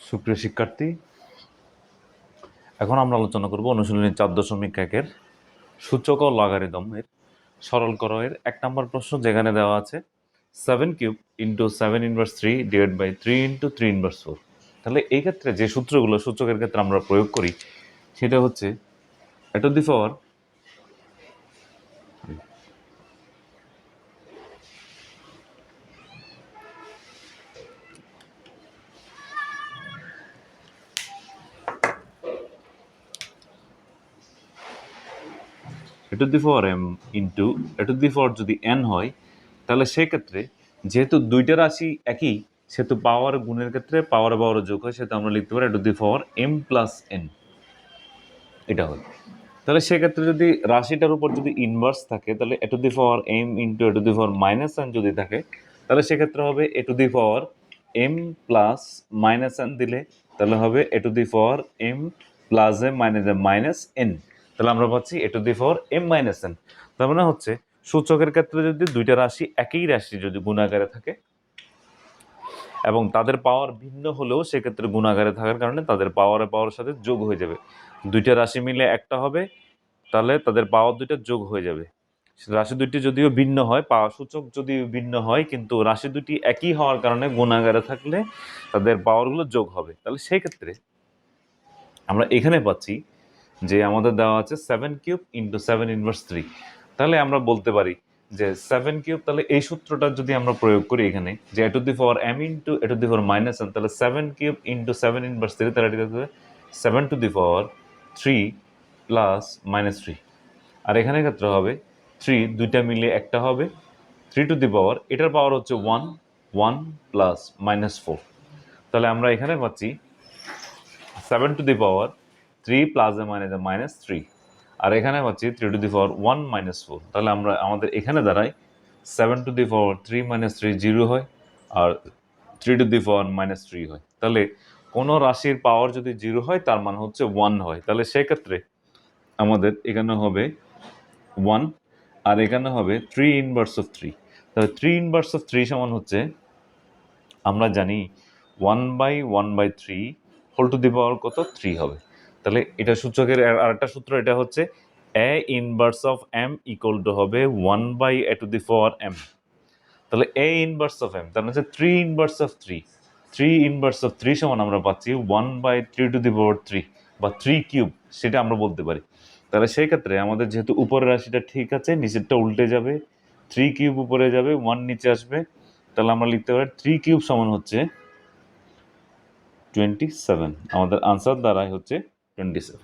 সুপ্রিয় শিক্ষার্থী, এখন আমরা আলোচনা করব অনুশীলনী 4.1-এর সূচক ও লগারিদমের সরলকরণের 1 নম্বর প্রশ্ন, যেখানে দেওয়া আছে 7³ × 7 ইনভার্স 3 ডিভাইড বাই 3 × 3 ইনভার্স 4। তাহলে এই ক্ষেত্রে যে সূত্রগুলো সূচকের ক্ষেত্রে আমরা প্রয়োগ করি সেটা হচ্ছে a to the power m into a to the power যদি n হয়, তাহলে সেক্ষেত্রে যেহেতু দুইটা রাশি একই, সেহেতু পাওয়ার গুণের ক্ষেত্রে পাওয়ার যোগ হয়, সেহেতু আমরা লিখতে পারি a to the power m plus n। এটা হয়। তাহলে সেক্ষেত্রে যদি রাশিটার উপর যদি ইনভার্স থাকে, তাহলে a to the power m into a to the power minus n যদি থাকে, তাহলে সেক্ষেত্রে হবে a to the power m plus minus n দিলে তাহলে হবে a to the power m plus m minus n। তাহলে আমরা পাচ্ছি a to the power m minus n। তার মানে হচ্ছে সূচকের ক্ষেত্রে যদি দুইটা রাশি একই রাশি যদি গুণাকারে থাকে এবং তাদের পাওয়ার ভিন্ন হলেও সেক্ষেত্রে গুণাকারে থাকার কারণে তাদের পাওয়ারের সাথে যোগ হয়ে যাবে। দুইটা রাশি মিলে একটা হবে, তাহলে তাদের পাওয়ার দুইটা যোগ হয়ে যাবে। রাশি দুইটি যদিও ভিন্ন হয়, পাওয়ার সূচক যদি ভিন্ন হয়, কিন্তু রাশি দুটি একই হওয়ার কারণে গুণাকারে থাকলে তাদের পাওয়ারগুলো যোগ হবে। তাহলে সেই ক্ষেত্রে আমরা এখানে পাচ্ছি যে আমাদের দেওয়া আছে 7³ × 7 ইনভার্স 3। তাহলে আমরা বলতে পারি যে 7³ তাহলে এই সূত্রটা যদি আমরা প্রয়োগ করি এখানে, যে a to the power m into a to the power minus n, তাহলে 7³ × 7 ইনভার্স 3, তাহলে এটা হবে 7 to the power 3 plus minus 3। আর এখানে ক্ষেত্রে হবে 3 দুইটা মিলে একটা হবে 3 to the power, এটার পাওয়ার হচ্ছে 1 1 প্লাস মাইনাস 4। তাহলে আমরা এখানে পাচ্ছি 7 to the power 3 plus minus 3, আর এখানে পাচ্ছি 3 to the power 1 মাইনাস 4। তাহলে আমাদের এখানে দাঁড়ায় 7 to the power 3 মাইনাস 3 0 হয়, আর 3 to the power মাইনাস 3 হয়। তাহলে কোনো রাশির পাওয়ার যদি 0 হয় তার মান হচ্ছে 1 হয়। তাহলে সেক্ষেত্রে আমাদের এখানে হবে 1, আর এখানে হবে 3 ইনভার্স অফ 3। তাহলে 3 ইনভার্স অফ 3 সমান হচ্ছে, আমরা জানি 1/1/3 হোল টু দি পাওয়ার কত 3 হবে। তাহলে এটা সূচকের আরেকটা সূত্র, এটা হচ্ছে a inverse of m equal to হবে 1/a to the power m। তাহলে a ইনভার্স অফ m তার মানে হচ্ছে 3 ইনভার্স অফ 3 ইনভার্স অফ 3 সমান আমরা পাচ্ছি 1/3 to the power 3 বা 3 কিউব, সেটা আমরা বলতে পারি। তাহলে সেই ক্ষেত্রে আমাদের যেহেতু উপরের রাশিটা ঠিক আছে, নিচেরটা উল্টে যাবে, 3 কিউব উপরে যাবে, 1 নিচে আসবে, তাহলে আমরা লিখতে পারি 3 কিউব সমান হচ্ছে 27। আমাদের আনসার দ্বারাই হচ্ছে 27।